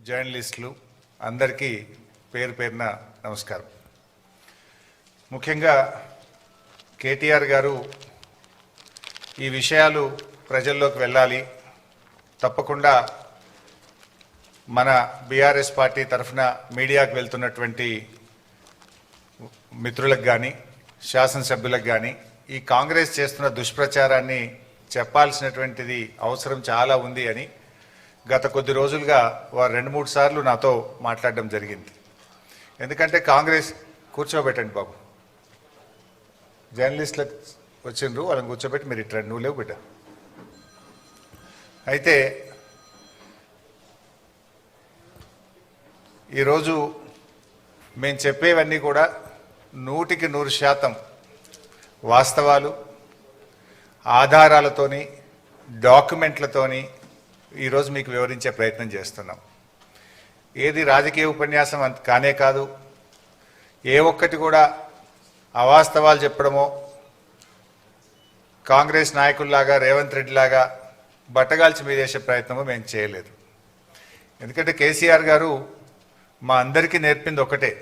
జర్నలిస్టులు అందరికీ పేరు పేరున నమస్కారం. ముఖ్యంగా కేటీఆర్ గారు ఈ విషయాలు ప్రజల్లోకి వెళ్ళాలి, తప్పకుండా మన బీఆర్ఎస్ పార్టీ తరఫున మీడియాకు వెళ్తున్నటువంటి మిత్రులకు కానీ శాసనసభ్యులకు కానీ ఈ కాంగ్రెస్ చేస్తున్న దుష్ప్రచారాన్ని చెప్పాల్సినటువంటిది అవసరం చాలా ఉంది అని గత కొద్ది రోజులుగా వారు 2-3 సార్లు నాతో మాట్లాడడం జరిగింది. ఎందుకంటే కాంగ్రెస్ కూర్చోబెట్టండి బాబు, జర్నలిస్టులకు వచ్చిండ్రు, వాళ్ళని కూర్చోబెట్టి మీరు ఇట్లా నువ్వు లేవు బిడ్డ. అయితే ఈరోజు మేము చెప్పేవన్నీ కూడా 100% వాస్తవాలు, ఆధారాలతోని, డాక్యుమెంట్లతోని ఈరోజు మీకు వివరించే ప్రయత్నం చేస్తున్నాం. ఏది రాజకీయ ఉపన్యాసం కానే కాదు, ఏ ఒక్కటి కూడా అవాస్తవాలు చెప్పడమో కాంగ్రెస్ నాయకుల్లాగా రేవంత్ రెడ్డి లాగా బట్టగాల్చి మీదేసే ప్రయత్నమో మేము చేయలేదు. ఎందుకంటే కేసీఆర్ గారు మా అందరికీ నేర్పింది ఒకటే,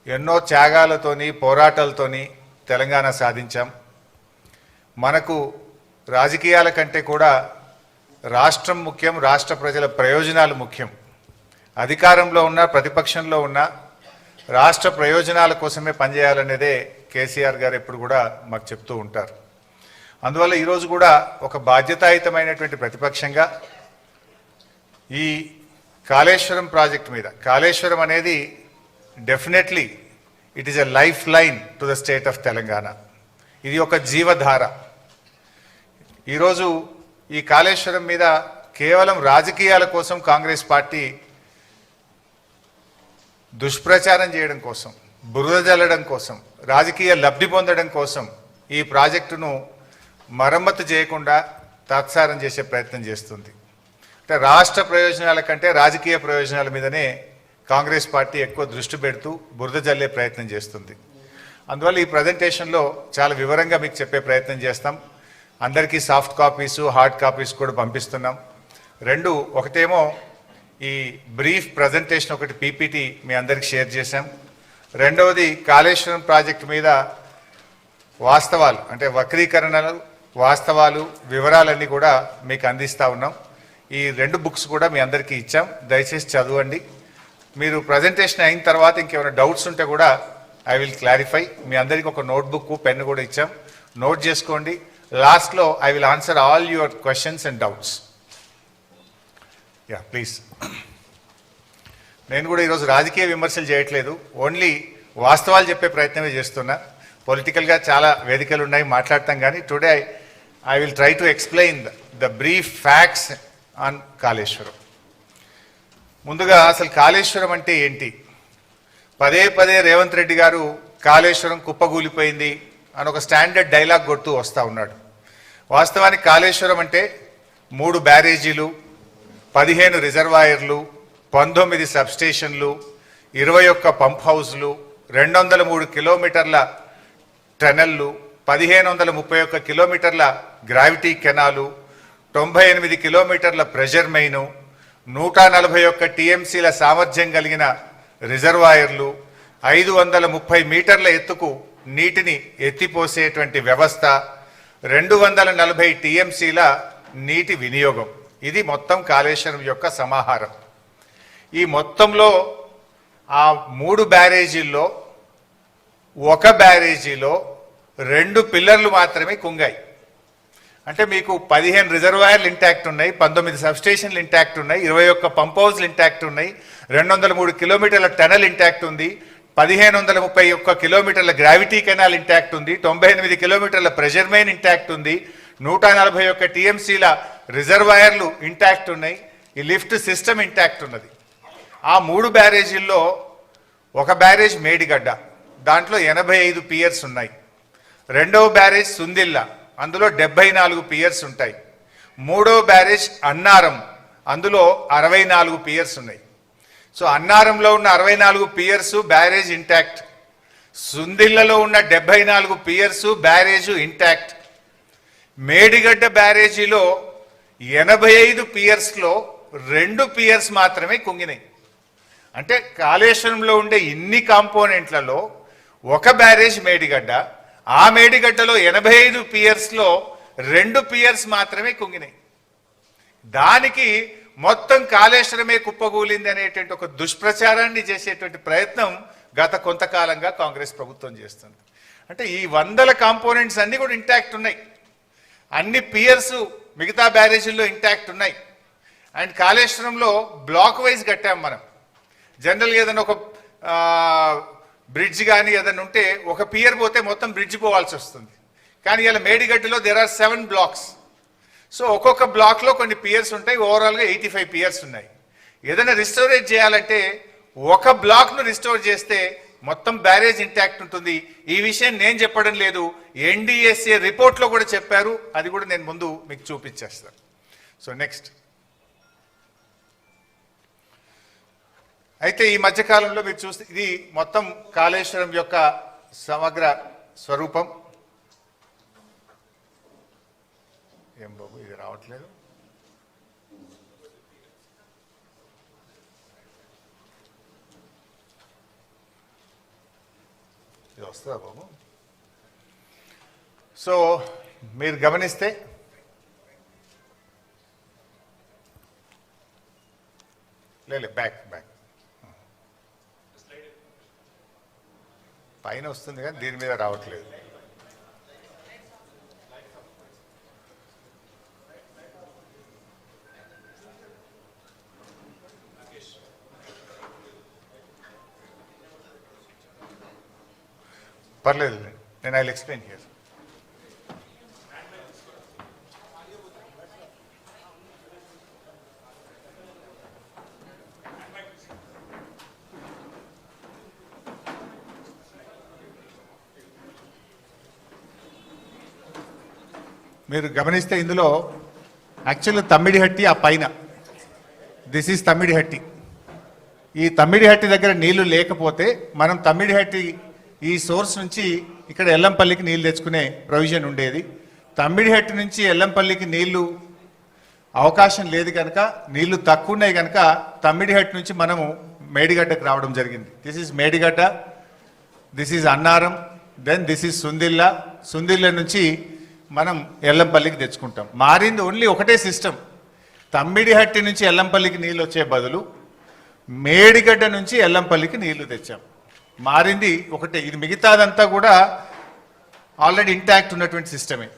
ఎన్నో త్యాగాలతోని పోరాటాలతోని తెలంగాణ సాధించాం. మనకు రాజకీయాల కంటే కూడా రాష్ట్రం ముఖ్యం, రాష్ట్ర ప్రజల ప్రయోజనాలు ముఖ్యం. అధికారంలో ఉన్న ప్రతిపక్షంలో ఉన్న రాష్ట్ర ప్రయోజనాల కోసమే పనిచేయాలనేదే కేసీఆర్ గారు ఎప్పుడు కూడా మాకు చెప్తూ ఉంటారు. అందువల్ల ఈరోజు కూడా ఒక బాధ్యతాయుతమైనటువంటి ప్రతిపక్షంగా ఈ కాళేశ్వరం ప్రాజెక్టు మీద, కాళేశ్వరం అనేది definitely it is a life line to the state of Telangana. ఇది ఒక జీవధార. ఈరోజు ఈ కాళేశ్వరం మీద కేవలం రాజకీయాల కోసం కాంగ్రెస్ పార్టీ దుష్ప్రచారం చేయడం కోసం, బురద జల్లడం కోసం, రాజకీయ లబ్ధి పొందడం కోసం ఈ ప్రాజెక్టును మరమ్మతు చేయకుండా తాత్సారం చేసే ప్రయత్నం చేస్తుంది. అంటే రాష్ట్ర ప్రయోజనాల కంటే రాజకీయ ప్రయోజనాల మీదనే కాంగ్రెస్ పార్టీ ఎక్కువ దృష్టి పెడుతూ బురద జల్లే ప్రయత్నం చేస్తుంది. అందువల్ల ఈ ప్రజెంటేషన్లో చాలా వివరంగా మీకు చెప్పే ప్రయత్నం చేస్తాం. అందరికీ సాఫ్ట్ కాపీసు, హార్డ్ కాపీస్ కూడా పంపిస్తున్నాం. ఒకటేమో ఈ బ్రీఫ్ ప్రజెంటేషన్, ఒకటి పీపీటీ మీ అందరికి షేర్ చేశాం. రెండవది కాళేశ్వరం ప్రాజెక్టు మీద వాస్తవాలు, అంటే వక్రీకరణలు, వాస్తవాలు, వివరాలన్నీ కూడా మీకు అందిస్తూ ఉన్నాం. ఈ 2 బుక్స్ కూడా మీ అందరికీ ఇచ్చాం, దయచేసి చదవండి. మీరు ప్రజెంటేషన్ అయిన తర్వాత ఇంకేమైనా డౌట్స్ ఉంటే కూడా ఐ విల్ క్లారిఫై. మీ అందరికీ ఒక నోట్బుక్, పెన్ కూడా ఇచ్చాం, నోట్ చేసుకోండి. లాస్ట్లో I will answer all your questions and doubts. Yeah please. నేను కూడా ఈరోజు రాజకీయ విమర్శలు చేయట్లేదు, ఓన్లీ వాస్తవాలు చెప్పే ప్రయత్నమే చేస్తున్నా. పొలిటికల్గా చాలా వేదికలు ఉన్నాయి, మాట్లాడతాం. కానీ today I will try to explain the brief facts on Kaleshwaram. ముందుగా అసలు కాళేశ్వరం అంటే ఏంటి? పదే రేవంత్ రెడ్డి గారు కాళేశ్వరం కుప్పగూలిపోయింది అని ఒక స్టాండర్డ్ డైలాగ్ కొడుతూ వస్తూ ఉన్నాడు. వాస్తవానికి కాళేశ్వరం అంటే 3 బ్యారేజీలు, 15 రిజర్వాయర్లు, 19 సబ్స్టేషన్లు, 21 పంప్ హౌస్లు, 203 కిలోమీటర్ల టనెల్లు, 1531 కిలోమీటర్ల గ్రావిటీ కెనాలు, 98 కిలోమీటర్ల ప్రెషర్ మెయిను, 141 టీఎంసీల సామర్థ్యం కలిగిన రిజర్వాయర్లు, 530 మీటర్ల ఎత్తుకు నీటిని ఎత్తిపోసేటువంటి వ్యవస్థ, 240 టీఎంసీల నీటి వినియోగం. ఇది మొత్తం కాళేశ్వరం యొక్క సమాహారం. ఈ మొత్తంలో ఆ 3 బ్యారేజీల్లో 1 బ్యారేజీలో 2 పిల్లర్లు మాత్రమే కుంగాయి. అంటే మీకు 15 రిజర్వాయర్లు ఇంటాక్ట్ ఉన్నాయి, 19 సబ్స్టేషన్లు ఇంటాక్ట్ ఉన్నాయి, 21 పంప్ హౌస్లు ఇంటాక్ట్ ఉన్నాయి, 203 కిలోమీటర్ల టనల్ ఇంటాక్ట్ ఉంది, 1531 కిలోమీటర్ల గ్రావిటీ కెనాల్ ఇంటాక్ట్ ఉంది, 98 కిలోమీటర్ల ప్రెషర్ మెయిన్ ఇంటాక్ట్ ఉంది, 141 టీఎంసీల రిజర్వాయర్లు ఇంటాక్ట్ ఉన్నాయి, ఈ లిఫ్ట్ సిస్టమ్ ఇంటాక్ట్ ఉన్నది. ఆ 3 బ్యారేజీల్లో 1 బ్యారేజ్ మేడిగడ్డ, దాంట్లో 85 పియర్స్ ఉన్నాయి. 2వ బ్యారేజ్ సుందిల్ల, అందులో 74 పియర్స్ ఉంటాయి. 3వ బ్యారేజ్ అన్నారం, అందులో 64 పియర్స్ ఉన్నాయి. సో అన్నారంలో ఉన్న 64 పియర్స్ బ్యారేజ్ ఇంటాక్ట్, సుందిల్లలో ఉన్న 74 పియర్స్ బ్యారేజ్ ఇంటాక్ట్. మేడిగడ్డ బ్యారేజీలో 85 పియర్స్లో 2 పియర్స్ మాత్రమే కుంగినాయి. అంటే కాళేశ్వరంలో ఉండే ఇన్ని కాంపోనెంట్లలో ఒక బ్యారేజ్ మేడిగడ్డ, ఆ మేడిగడ్డలో 85 పియర్స్లో 2 పియర్స్ మాత్రమే కుంగినాయి. దానికి మొత్తం కాళేశ్వరమే కుప్పగూలింది అనేటువంటి ఒక దుష్ప్రచారాన్ని చేసేటువంటి ప్రయత్నం గత కొంతకాలంగా కాంగ్రెస్ ప్రభుత్వం చేస్తుంది. అంటే ఈ 100 కాంపోనెంట్స్ అన్నీ కూడా ఇంటాక్ట్ ఉన్నాయి, అన్ని పియర్స్ మిగతా బ్యారేజీల్లో ఇంటాక్ట్ ఉన్నాయి. అండ్ కాళేశ్వరంలో బ్లాక్ వైజ్ కట్టాం మనం. జనరల్గా ఏదైనా ఒక బ్రిడ్జ్ కానీ ఏదైనా ఉంటే ఒక పియర్ పోతే మొత్తం బ్రిడ్జ్ పోవాల్సి వస్తుంది. కానీ ఇలా మేడిగడ్డలో దేర్ ఆర్ 7 బ్లాక్స్. సో ఒక్కొక్క బ్లాక్లో కొన్ని పియర్స్ ఉంటాయి, ఓవరాల్గా 85 పియర్స్ ఉన్నాయి. ఏదైనా రిస్టోరేట్ చేయాలంటే ఒక బ్లాక్ను రిస్టోర్ చేస్తే మొత్తం బ్యారేజ్ ఇంటాక్ట్ ఉంటుంది. ఈ విషయం నేను చెప్పడం లేదు, ఎన్డీఎస్ఏ రిపోర్ట్లో కూడా చెప్పారు. అది కూడా నేను ముందు మీకు చూపించేస్తాను. సో నెక్స్ట్, అయితే ఈ మధ్యకాలంలో మీరు చూస్తే ఇది మొత్తం కాళేశ్వరం యొక్క సమగ్ర స్వరూపం. ఏం బాబు ఇది రావట్లేదు, ఇది వస్తుందా బాబు? సో మీరు గమనిస్తే లేదు, బ్యాక్ పైన వస్తుంది కానీ దీని మీద రావట్లేదు. పర్లేదు, నేను ఐ విల్ ఎక్స్ప్లెయిన్ హియర్. మీరు గమనిస్తే ఇందులో యాక్చువల్గా తమ్మిడిహట్టి ఆ పైన, దిస్ ఈజ్ తమ్మిడిహట్టి. ఈ తమ్మిడిహట్టి దగ్గర నీళ్లు లేకపోతే మనం తమ్మిడిహట్టి ఈ సోర్స్ నుంచి ఇక్కడ ఎల్లంపల్లికి నీళ్ళు తెచ్చుకునే ప్రొవిజన్ ఉండేది. తమ్మిడిహట్టి నుంచి ఎల్లంపల్లికి నీళ్లు అవకాశం లేదు కనుక, నీళ్లు తక్కువ ఉన్నాయి కనుక తమ్మిడిహట్టి నుంచి మనము మేడిగడ్డకు రావడం జరిగింది. This is Medigadda, this is Annaram, then this is Sundilla. Sundilla నుంచి మనం ఎల్లంపల్లికి తెచ్చుకుంటాం. మారింది ఓన్లీ ఒకటే సిస్టమ్. తమ్మిడిహట్టి నుంచి ఎల్లంపల్లికి నీళ్ళు వచ్చే బదులు మేడిగడ్డ నుంచి ఎల్లంపల్లికి నీళ్లు తెచ్చాం. మారింది ఒకటే. ఇది మిగతాదంతా కూడా ఆల్రెడీ ఇంటాక్ట్ ఉన్నటువంటి సిస్టమే.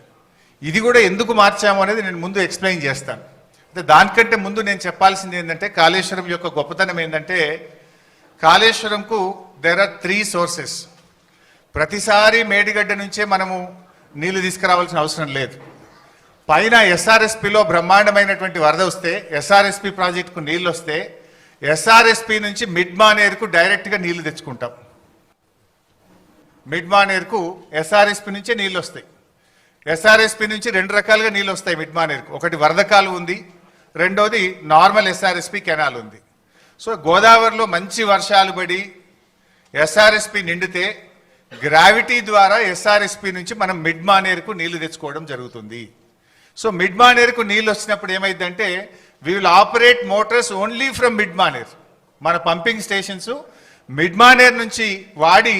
ఇది కూడా ఎందుకు మార్చాము అనేది నేను ముందు ఎక్స్ప్లెయిన్ చేస్తాను. అంటే దానికంటే ముందు నేను చెప్పాల్సింది ఏంటంటే, కాళేశ్వరం యొక్క గొప్పతనం ఏంటంటే, కాళేశ్వరంకు దేర్ ఆర్ 3 సోర్సెస్. ప్రతిసారి మేడిగడ్డ నుంచే మనము నీళ్లు తీసుకురావాల్సిన అవసరం లేదు. పైన ఎస్ఆర్ఎస్పిలో బ్రహ్మాండమైనటువంటి వరద వస్తే, ఎస్ఆర్ఎస్పి ప్రాజెక్టుకు నీళ్ళు వస్తే, ఎస్ఆర్ఎస్పి నుంచి మిడ్ మానేర్కు డైరెక్ట్గా నీళ్లు తెచ్చుకుంటాం. మిడ్ మానేర్కు ఎస్ఆర్ఎస్పి నుంచే నీళ్ళు వస్తాయి. ఎస్ఆర్ఎస్పి నుంచి 2 రకాలుగా నీళ్ళు వస్తాయి మిడ్ మానేర్కు. ఒకటి వరద కాలువ ఉంది, రెండోది నార్మల్ ఎస్ఆర్ఎస్పి కెనాల్ ఉంది. సో గోదావరిలో మంచి వర్షాలు పడి ఎస్ఆర్ఎస్పి నిండితే గ్రావిటీ ద్వారా ఎస్ఆర్ఎస్పి నుంచి మనం మిడ్ మానేర్కు నీళ్లు తెచ్చుకోవడం జరుగుతుంది. సో మిడ్ మానేర్కు నీళ్ళు వచ్చినప్పుడు ఏమైందంటే, we will operate Motors only from mid Maner. మన పంపింగ్ స్టేషన్స్ మిడ్ మానేర్ నుంచి వాడి